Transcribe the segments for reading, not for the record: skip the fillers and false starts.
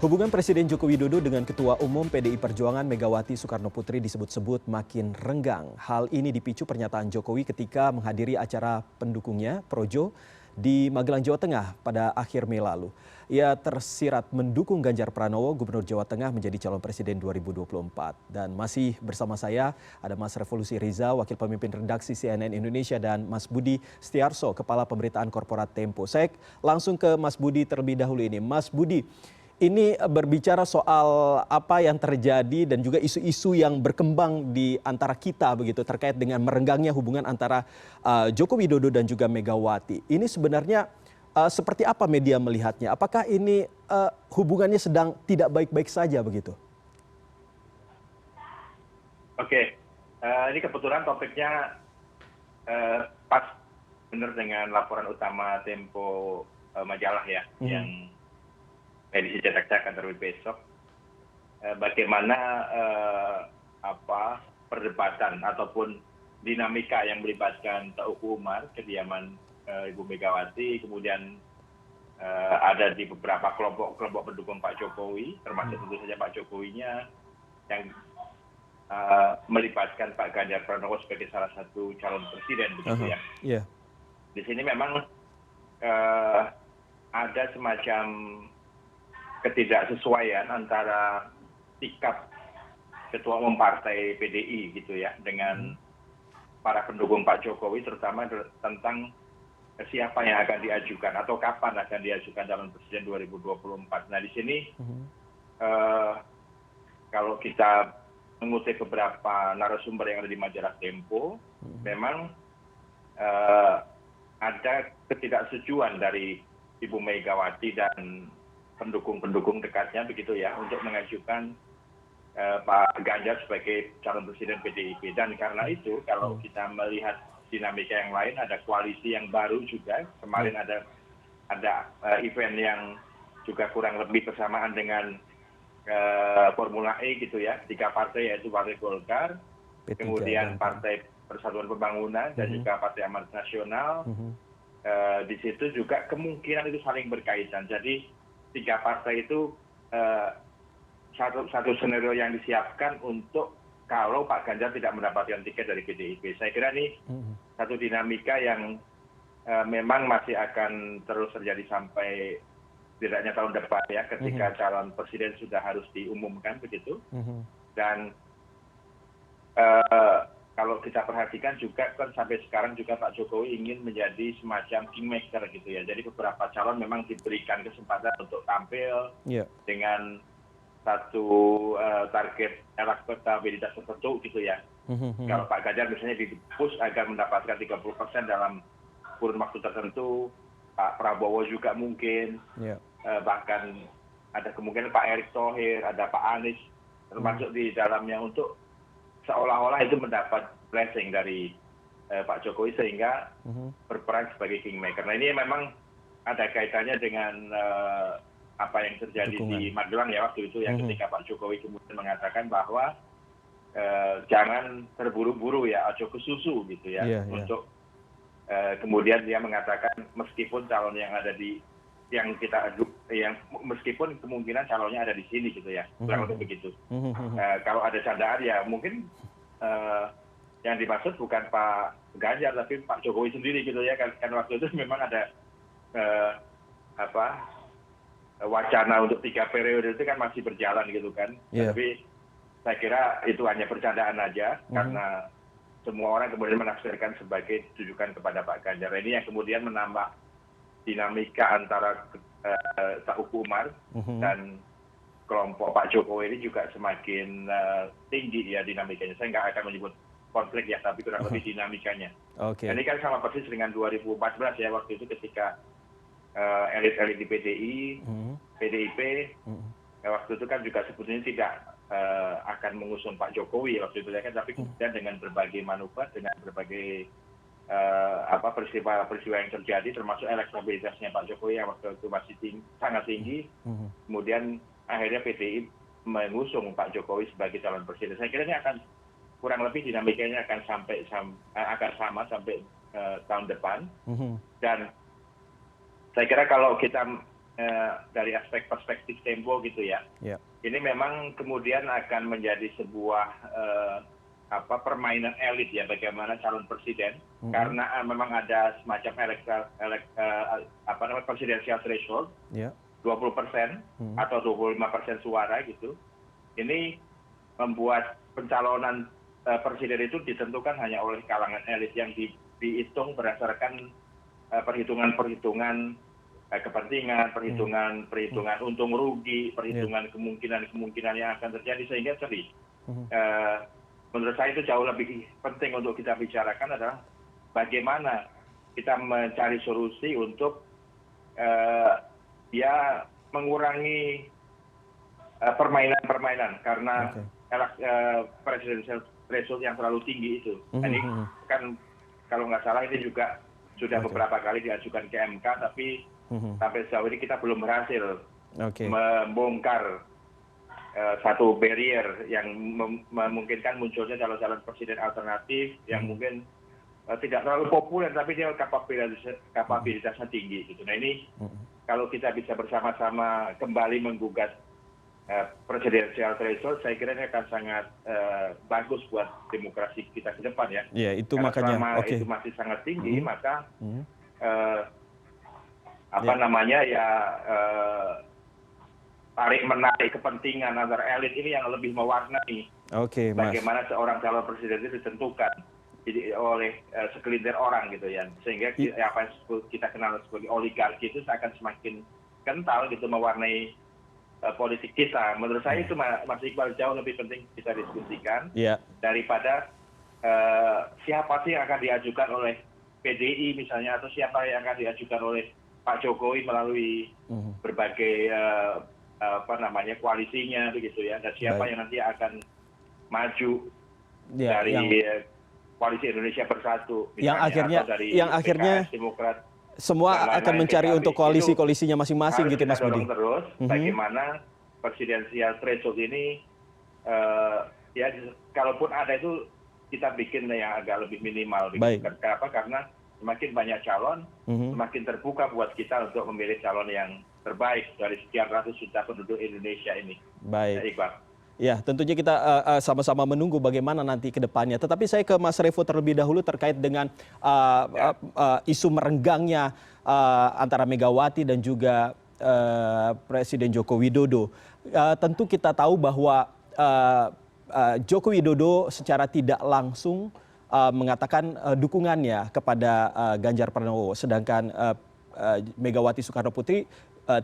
Hubungan Presiden Joko Widodo dengan Ketua Umum PDI Perjuangan Megawati Soekarnoputri disebut-sebut makin renggang. Hal ini dipicu pernyataan Jokowi ketika menghadiri acara pendukungnya, Projo, di Magelang, Jawa Tengah pada akhir Mei lalu. Ia tersirat mendukung Ganjar Pranowo, Gubernur Jawa Tengah menjadi calon Presiden 2024. Dan masih bersama saya ada Mas Revolusi Riza, Wakil Pemimpin Redaksi CNN Indonesia, dan Mas Budi Setiarso, Kepala Pemberitaan Korporat Tempo. Saya langsung ke Mas Budi terlebih dahulu ini. Mas Budi, ini berbicara soal apa yang terjadi dan juga isu-isu yang berkembang di antara kita begitu terkait dengan merenggangnya hubungan antara Joko Widodo dan juga Megawati. Ini sebenarnya seperti apa media melihatnya? Apakah ini hubungannya sedang tidak baik-baik saja begitu? Oke, ini kebetulan topiknya pas benar dengan laporan utama Tempo majalah ya, yang edisi cetak akan terbit besok. Bagaimana perdebatan ataupun dinamika yang melibatkan Teuku Umar, kediaman Ibu Megawati, kemudian ada di beberapa kelompok pendukung Pak Jokowi, termasuk tentu saja Pak Jokowinya, yang melibatkan Pak Ganjar Pranowo sebagai salah satu calon presiden, begitu ya. Yeah. Di sini memang ada semacam ketidaksesuaian antara sikap Ketua Umum Partai PDI gitu ya dengan para pendukung Pak Jokowi, terutama tentang siapa yang akan diajukan atau kapan akan diajukan calon presiden 2024. Nah di sini kalau kita mengutip beberapa narasumber yang ada di majalah Tempo, memang ada ketidaksetujuan dari Ibu Megawati dan pendukung-pendukung dekatnya begitu ya untuk mengajukan Pak Ganjar sebagai calon presiden PDIP. Dan karena itu kalau kita melihat dinamika yang lain, ada koalisi yang baru juga. Kemarin ada event yang juga kurang lebih bersamaan dengan Formula E gitu ya, 3 partai, yaitu Partai Golkar, kemudian Partai Persatuan Pembangunan, dan juga Partai Amanat Nasional. Di situ juga kemungkinan itu saling berkaitan. Jadi 3 partai itu satu skenario yang disiapkan untuk kalau Pak Ganjar tidak mendapatkan tiket dari PDIP. Saya kira ini satu dinamika yang memang masih akan terus terjadi sampai setidaknya tahun depan ya, ketika calon presiden sudah harus diumumkan begitu. Dan kalau kita perhatikan juga kan sampai sekarang juga Pak Jokowi ingin menjadi semacam kingmaker gitu ya. Jadi beberapa calon memang diberikan kesempatan untuk tampil dengan satu target elektabilitas tertentu gitu ya. Kalau Pak Ganjar misalnya di-push agar mendapatkan 30% dalam kurun waktu tertentu, Pak Prabowo juga mungkin, bahkan ada kemungkinan Pak Erick Thohir, ada Pak Anies termasuk di dalamnya untuk seolah-olah itu mendapat blessing dari Pak Jokowi sehingga berperan sebagai kingmaker. Nah ini memang ada kaitannya dengan apa yang terjadi di Magelang ya waktu itu ya, ketika Pak Jokowi kemudian mengatakan bahwa jangan terburu-buru ya, ojo ke susu gitu ya, untuk kemudian dia mengatakan meskipun calon yang ada di yang kita yang meskipun kemungkinan calonnya ada di sini gitu ya, kurang lebih begitu. Kalau ada candaan ya mungkin yang dimaksud bukan Pak Ganjar tapi Pak Jokowi sendiri gitu ya, kan waktu itu memang ada wacana untuk 3 periode itu kan masih berjalan gitu kan. Tapi saya kira itu hanya bercandaan aja karena semua orang kemudian menafsirkan sebagai tujukan kepada Pak Ganjar. Ini yang kemudian menambah dinamika antara Teuku Umar dan kelompok Pak Jokowi ini juga semakin tinggi ya dinamikanya. Saya nggak akan menyebut konflik ya, tapi kurang lebih dinamikanya. Ini kan sama persis dengan 2014 ya, waktu itu ketika elit-elit di PDIP, waktu itu kan juga sebetulnya tidak akan mengusung Pak Jokowi waktu itu ya kan, tapi kemudian dengan berbagai manuver, dengan berbagai peristiwa yang terjadi, termasuk elektabilitasnya Pak Jokowi yang waktu itu masih sangat tinggi, kemudian akhirnya PDI mengusung Pak Jokowi sebagai calon presiden. Saya kira ini akan kurang lebih dinamikanya akan sama sampai tahun depan. Dan saya kira kalau kita dari aspek perspektif Tempo gitu ya. Ini memang kemudian akan menjadi sebuah permainan elit ya, bagaimana calon presiden, karena memang ada semacam presidensial threshold, 20% atau 25% suara gitu. Ini membuat pencalonan presiden itu ditentukan hanya oleh kalangan elit yang dihitung berdasarkan perhitungan kepentingan, perhitungan untung rugi, perhitungan kemungkinan yang akan terjadi, sehingga sering. Menurut saya itu jauh lebih penting untuk kita bicarakan adalah bagaimana kita mencari solusi untuk mengurangi permainan karena presidential threshold yang terlalu tinggi itu. Ini kan kalau nggak salah ini juga sudah beberapa kali diajukan ke MK, tapi sampai sejauh ini kita belum berhasil membongkar satu barrier yang memungkinkan munculnya calon-calon presiden alternatif yang mungkin tidak terlalu populer, tapi dia kapabilitasnya tinggi gitu. Nah ini kalau kita bisa bersama-sama kembali menggugat presidensial threshold, saya kira ini akan sangat bagus buat demokrasi kita ke depan ya. Iya, itu karena makanya. Selama itu masih sangat tinggi, maka tarik menarik kepentingan antara elit ini yang lebih mewarnai bagaimana seorang calon presiden itu ditentukan oleh segelintir orang gitu ya, sehingga apa yang kita kenal sebagai oligarki itu akan semakin kental gitu mewarnai politik kita. Menurut saya itu Mas Iqbal jauh lebih penting kita diskusikan daripada siapa sih yang akan diajukan oleh PDI misalnya, atau siapa yang akan diajukan oleh Pak Jokowi melalui berbagai koalisinya begitu ya, dan siapa yang nanti akan maju dari koalisi Indonesia Bersatu misalnya, yang akhirnya PKS, Demokrat, semua akan mencari untuk koalisinya masing-masing gitu Mas Budi. Terus bagaimana presidensial threshold ini kalaupun ada itu kita bikin yang agak lebih minimal. Kenapa? Karena semakin banyak calon, semakin terbuka buat kita untuk memilih calon yang terbaik dari sekian ratus juta penduduk Indonesia ini. Baik. Ya, tentunya kita sama-sama menunggu bagaimana nanti ke depannya. Tetapi saya ke Mas Revo terlebih dahulu terkait dengan isu merenggangnya antara Megawati dan juga Presiden Joko Widodo. Tentu kita tahu bahwa Joko Widodo secara tidak langsung mengatakan dukungannya kepada Ganjar Pranowo, sedangkan Megawati Soekarno Putri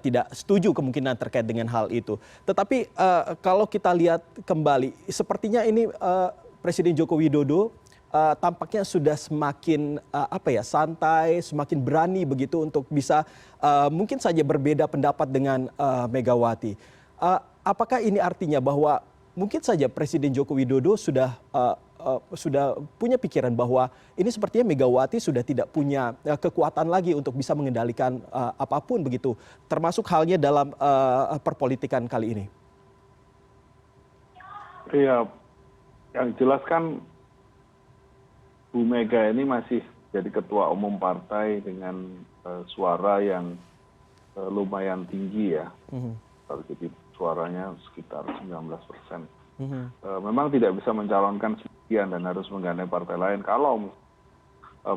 tidak setuju kemungkinan terkait dengan hal itu. Tetapi kalau kita lihat kembali, sepertinya ini Presiden Joko Widodo tampaknya sudah semakin santai, semakin berani begitu untuk bisa mungkin saja berbeda pendapat dengan Megawati. Apakah ini artinya bahwa mungkin saja Presiden Joko Widodo sudah punya pikiran bahwa ini sepertinya Megawati sudah tidak punya kekuatan lagi untuk bisa mengendalikan apapun begitu, termasuk halnya dalam perpolitikan kali ini? Iya, yang jelas kan Bu Mega ini masih jadi ketua umum partai dengan suara yang lumayan tinggi ya. Jadi suaranya sekitar 19%. Memang tidak bisa mencalonkan sekian dan harus menggandeng partai lain kalau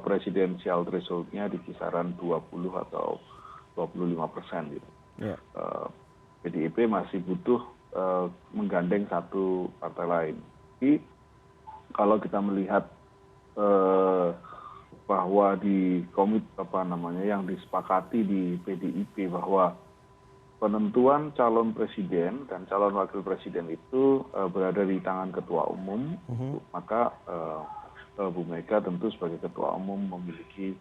presidensial threshold-nya di kisaran 20 atau 25% gitu. PDIP masih butuh menggandeng satu partai lain. Jadi kalau kita melihat bahwa di yang disepakati di PDIP bahwa penentuan calon presiden dan calon wakil presiden itu berada di tangan ketua umum, maka Bu Mega tentu sebagai ketua umum memiliki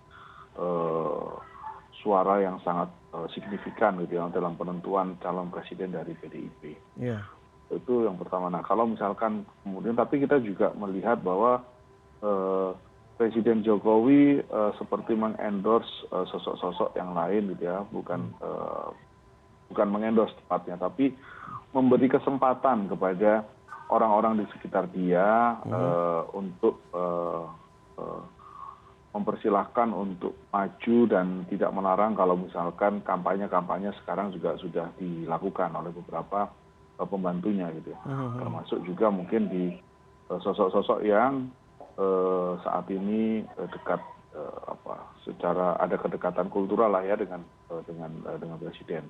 suara yang sangat signifikan gitu ya dalam penentuan calon presiden dari PDIP. Itu yang pertama. Nah kalau misalkan kemudian, tapi kita juga melihat bahwa Presiden Jokowi seperti mengendorse sosok-sosok yang lain gitu ya, bukan mengendorse tepatnya, tapi memberi kesempatan kepada orang-orang di sekitar dia untuk mempersilahkan untuk maju dan tidak melarang kalau misalkan kampanye-kampanye sekarang juga sudah dilakukan oleh beberapa pembantunya gitu ya. Termasuk juga mungkin di sosok-sosok yang saat ini dekat secara ada kedekatan kultural lah ya dengan presiden.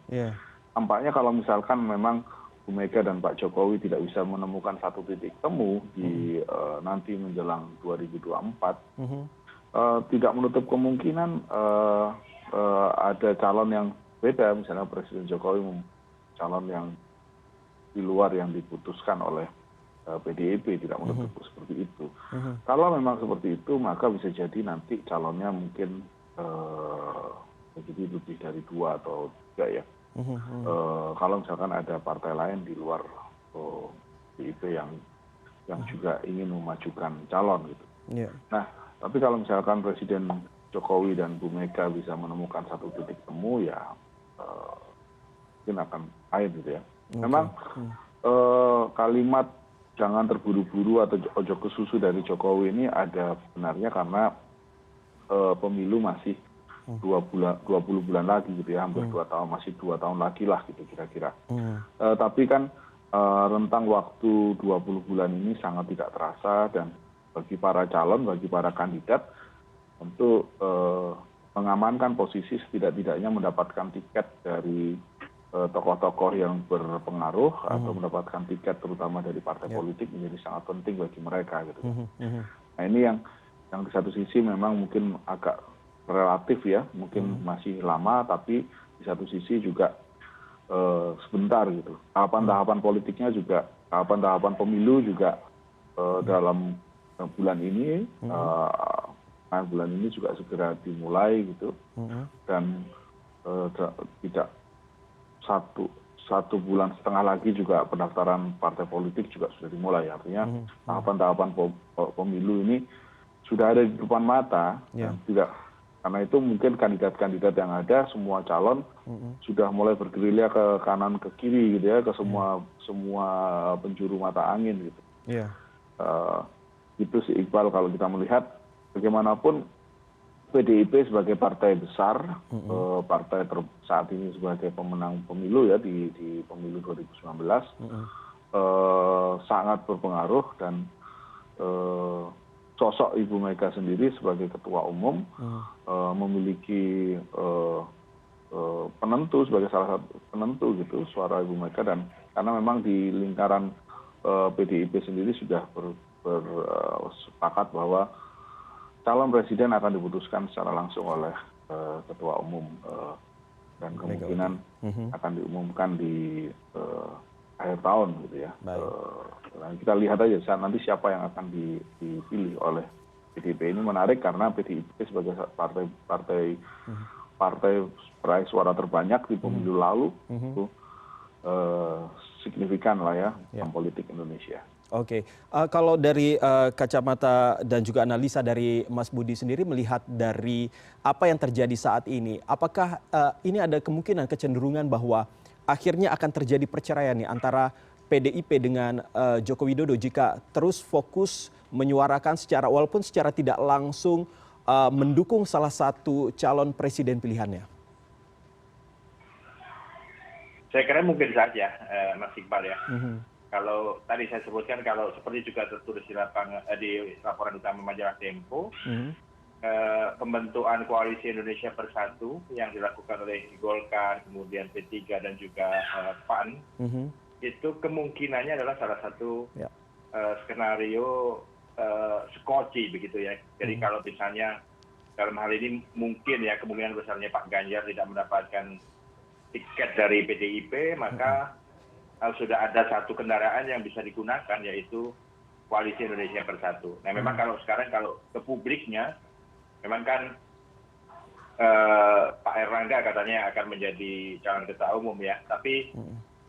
Tampaknya kalau misalkan memang Bu Mega dan Pak Jokowi tidak bisa menemukan satu titik temu di nanti menjelang 2024, tidak menutup kemungkinan ada calon yang beda, misalnya Presiden Jokowi calon yang di luar yang diputuskan oleh PDIP, tidak menutup seperti itu. Kalau memang seperti itu, maka bisa jadi nanti calonnya mungkin jadi lebih dari 2 atau 3 ya. Kalau misalkan ada partai lain di luar PDIP yang juga ingin memajukan calon gitu. Nah, tapi kalau misalkan Presiden Jokowi dan Bu Mega bisa menemukan satu titik temu, ya mungkin akan lain gitu ya. Memang kalimat jangan terburu-buru atau ojo ke susu dari Jokowi ini ada benarnya karena pemilu masih 20 bulan lagi gitu ya, hampir 2 tahun, masih 2 tahun lagi lah gitu kira-kira. Tapi kan rentang waktu 20 bulan ini sangat tidak terasa, dan bagi para calon, bagi para kandidat untuk mengamankan posisi setidak-tidaknya mendapatkan tiket dari tokoh-tokoh yang berpengaruh atau mendapatkan tiket terutama dari partai politik menjadi sangat penting bagi mereka gitu. Nah, ini yang di satu sisi memang mungkin agak relatif ya, mungkin masih lama, tapi di satu sisi juga sebentar gitu. Tahapan-tahapan politiknya juga, tahapan-tahapan pemilu juga dalam bulan ini juga segera dimulai gitu, dan tidak satu bulan setengah lagi juga pendaftaran partai politik juga sudah dimulai. Artinya tahapan-tahapan pemilu ini sudah ada di depan mata, dan tidak, karena itu mungkin kandidat-kandidat yang ada, semua calon sudah mulai bergerilya ke kanan ke kiri gitu ya, ke semua penjuru mata angin gitu. Itu sih Iqbal, kalau kita melihat bagaimanapun PDIP sebagai partai besar, partai saat ini sebagai pemenang pemilu ya di pemilu 2019, sangat berpengaruh, dan sosok Ibu Mega sendiri sebagai ketua umum memiliki penentu, sebagai salah satu penentu gitu suara Ibu Mega, dan karena memang di lingkaran PDIP sendiri sudah bersepakat bahwa calon presiden akan diputuskan secara langsung oleh ketua umum, dan kemungkinan akan diumumkan di akhir tahun gitu ya. Nah, kita lihat aja nanti siapa yang akan dipilih oleh PDIP. Ini menarik karena PDIP sebagai partai peraih suara terbanyak di pemilu lalu itu signifikan lah ya dalam politik Indonesia. Oke, kalau dari kacamata dan juga analisa dari Mas Budi sendiri, melihat dari apa yang terjadi saat ini, apakah ini ada kemungkinan kecenderungan bahwa akhirnya akan terjadi perceraian nih antara PDIP dengan Joko Widodo jika terus fokus menyuarakan walaupun secara tidak langsung mendukung salah satu calon presiden pilihannya? Saya kira mungkin saja, Mas Iqbal ya. Kalau tadi saya sebutkan, kalau seperti juga tertulis di laporan utama majalah Tempo, pembentukan koalisi Indonesia Bersatu yang dilakukan oleh Golkar, kemudian P3 dan juga PAN, itu kemungkinannya adalah salah satu skenario skoci begitu ya. Jadi kalau misalnya dalam hal ini mungkin ya kemungkinan besarnya Pak Ganjar tidak mendapatkan tiket dari PDIP, maka sudah ada satu kendaraan yang bisa digunakan, yaitu Koalisi Indonesia Bersatu. Nah, memang kalau sekarang kalau ke publiknya, memang kan Pak Erlangga katanya akan menjadi calon ketua umum ya. Tapi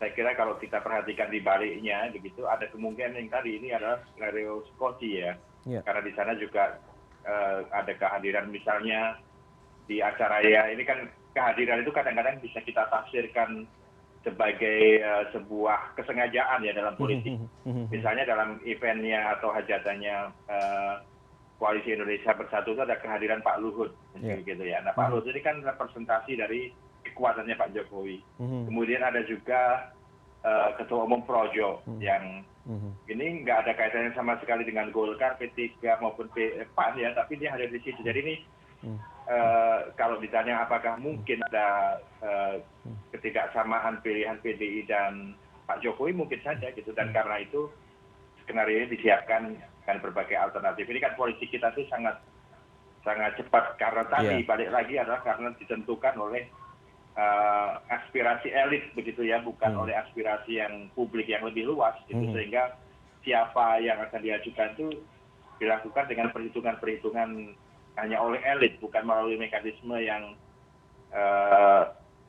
saya kira kalau kita perhatikan di baliknya, begitu ada kemungkinan yang tadi ini adalah skenario skoci ya. Karena di sana juga ada kehadiran misalnya di acara ya, ini kan kehadiran itu kadang-kadang bisa kita tafsirkan sebagai sebuah kesengajaan ya dalam politik. Misalnya dalam eventnya atau hajatannya Koalisi Indonesia Bersatu itu ada kehadiran Pak Luhut, gitu ya. Nah, Pak Luhut ini kan representasi dari kekuatannya Pak Jokowi. Kemudian ada juga Ketua Umum Projo yang ini nggak ada kaitannya sama sekali dengan Golkar, P3 maupun PAN ya, tapi dia hadir di situ. Jadi ini kalau ditanya apakah mungkin ada ketidaksamaan pilihan PDI dan Pak Jokowi, mungkin saja gitu. Dan karena itu skenario ini disiapkan dengan berbagai alternatif. Ini kan politik kita itu sangat cepat karena tadi balik lagi adalah karena ditentukan oleh aspirasi elit begitu ya, bukan oleh aspirasi yang publik yang lebih luas gitu, sehingga siapa yang akan diajukan itu dilakukan dengan perhitungan hanya oleh elit, bukan melalui mekanisme yang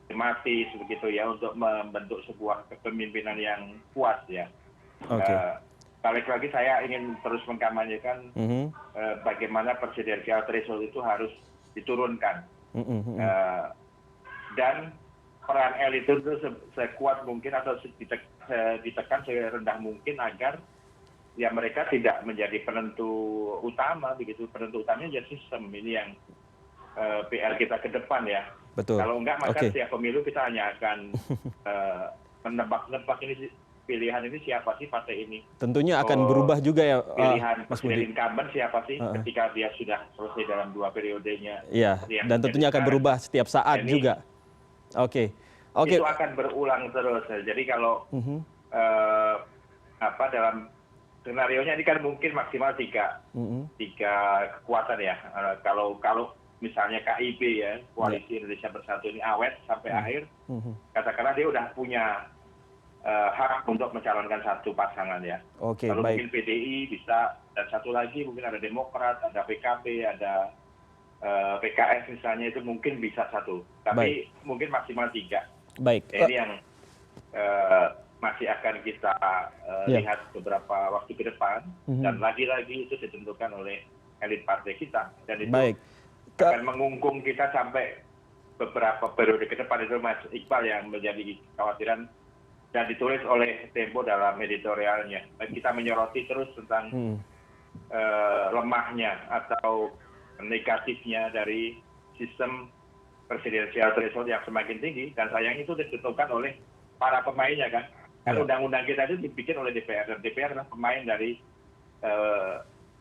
sistematis begitu ya, untuk membentuk sebuah kepemimpinan yang kuat ya. Balik lagi saya ingin terus mengkampanyekan bagaimana presidensial threshold itu harus diturunkan. Dan peran elit itu sekuat mungkin atau ditekan serendah mungkin agar ya mereka tidak menjadi penentu utama begitu. Penentu utamanya ya sistem ini yang PR kita ke depan ya. Betul. Kalau enggak maka setiap pemilu kita hanya akan menebak-nebak ini pilihan ini siapa sih partai ini. Tentunya akan berubah juga ya, pilihan Mas Budi. incumbent siapa sih ketika dia sudah selesai dalam 2 periodenya. Iya, dan tentunya akan berubah setiap saat juga. Itu akan berulang terus. Jadi kalau dalam skenario nya ini kan mungkin maksimal tiga kekuatan ya. Kalau misalnya KIB ya, Koalisi Indonesia Bersatu ini awet sampai akhir, katakanlah dia udah punya hak untuk mencalonkan satu pasangan ya. Kalau mungkin PDI bisa, dan satu lagi mungkin ada Demokrat, ada PKB, ada PKS misalnya, itu mungkin bisa satu, tapi mungkin maksimal 3. Ini yang masih akan kita lihat beberapa waktu ke depan, dan lagi-lagi itu ditentukan oleh elit partai kita, dan itu akan mengungkung kita sampai beberapa periode ke depan. Itu Mas Iqbal yang menjadi kekhawatiran dan ditulis oleh Tempo dalam editorialnya. Kita menyoroti terus tentang lemahnya atau negatifnya dari sistem presidensial threshold yang semakin tinggi, dan sayang itu ditentukan oleh para pemainnya kan. Karena undang-undang kita itu dibikin oleh DPR, dan DPR adalah pemain dari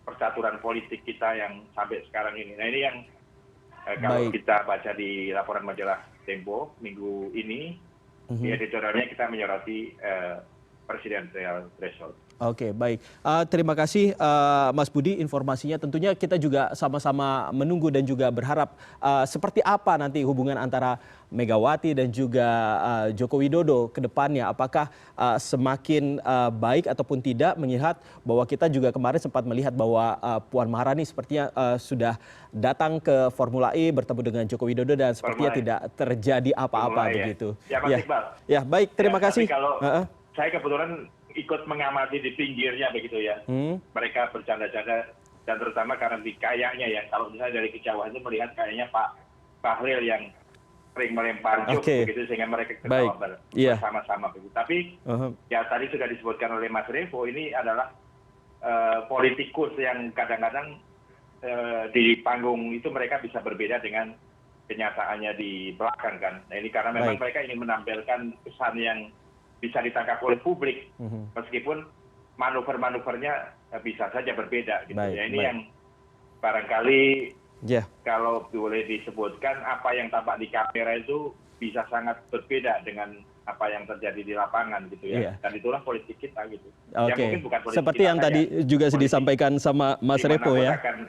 percaturan politik kita yang sampai sekarang ini. Nah ini yang kalau kita baca di laporan majalah Tempo minggu ini, di editorialnya kita menyoroti presidensial threshold. Baik. Terima kasih Mas Budi informasinya. Tentunya kita juga sama-sama menunggu dan juga berharap seperti apa nanti hubungan antara Megawati dan juga Joko Widodo ke depannya. Apakah semakin baik ataupun tidak, mengingat bahwa kita juga kemarin sempat melihat bahwa Puan Maharani sepertinya sudah datang ke Formula E bertemu dengan Joko Widodo dan sepertinya tidak terjadi apa-apa begitu. Ya, Mas Iqbal. Ya, baik. Terima kasih. Kalau saya kebetulan ikut mengamati di pinggirnya begitu ya. Mereka bercanda-canda, dan terutama karena di kayaknya ya, kalau misalnya dari kejauhan itu melihat kayaknya Pak Bahlil yang sering melempar jok begitu, sehingga mereka ketawa bersama-sama begitu. Tapi ya tadi sudah disebutkan oleh Mas Revo, ini adalah politikus yang kadang-kadang di panggung itu mereka bisa berbeda dengan kenyataannya di belakang kan. Nah ini karena memang mereka ingin menampilkan kesan yang bisa ditangkap oleh publik, meskipun manuver-manuvernya bisa saja berbeda gitu. Ini yang barangkali kalau boleh disebutkan, apa yang tampak di kamera itu bisa sangat berbeda dengan apa yang terjadi di lapangan gitu ya. Dan itulah politik kita gitu. Ya, mungkin bukan politik seperti kita yang saja, tadi juga disampaikan sama Mas Revo ya. Akan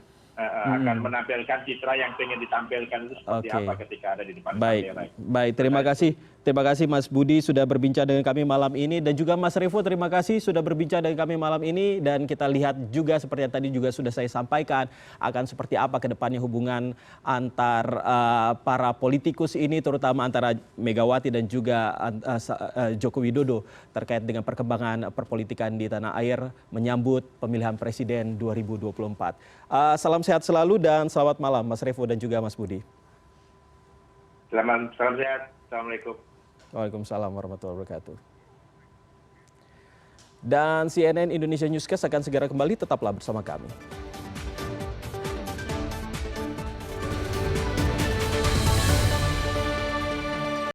menampilkan citra yang pengen ditampilkan itu seperti apa ketika ada di depan kamera. Baik, terima kasih. Terima kasih Mas Budi sudah berbincang dengan kami malam ini, dan juga Mas Revo terima kasih sudah berbincang dengan kami malam ini, dan kita lihat juga seperti yang tadi juga sudah saya sampaikan akan seperti apa ke depannya hubungan antar para politikus ini, terutama antara Megawati dan juga Joko Widodo terkait dengan perkembangan perpolitikan di tanah air menyambut pemilihan presiden 2024. Salam sehat selalu dan selamat malam Mas Revo dan juga Mas Budi. Salam sehat. Assalamualaikum. Waalaikumsalam warahmatullahi wabarakatuh. Dan CNN Indonesia Newscast akan segera kembali, tetaplah bersama kami.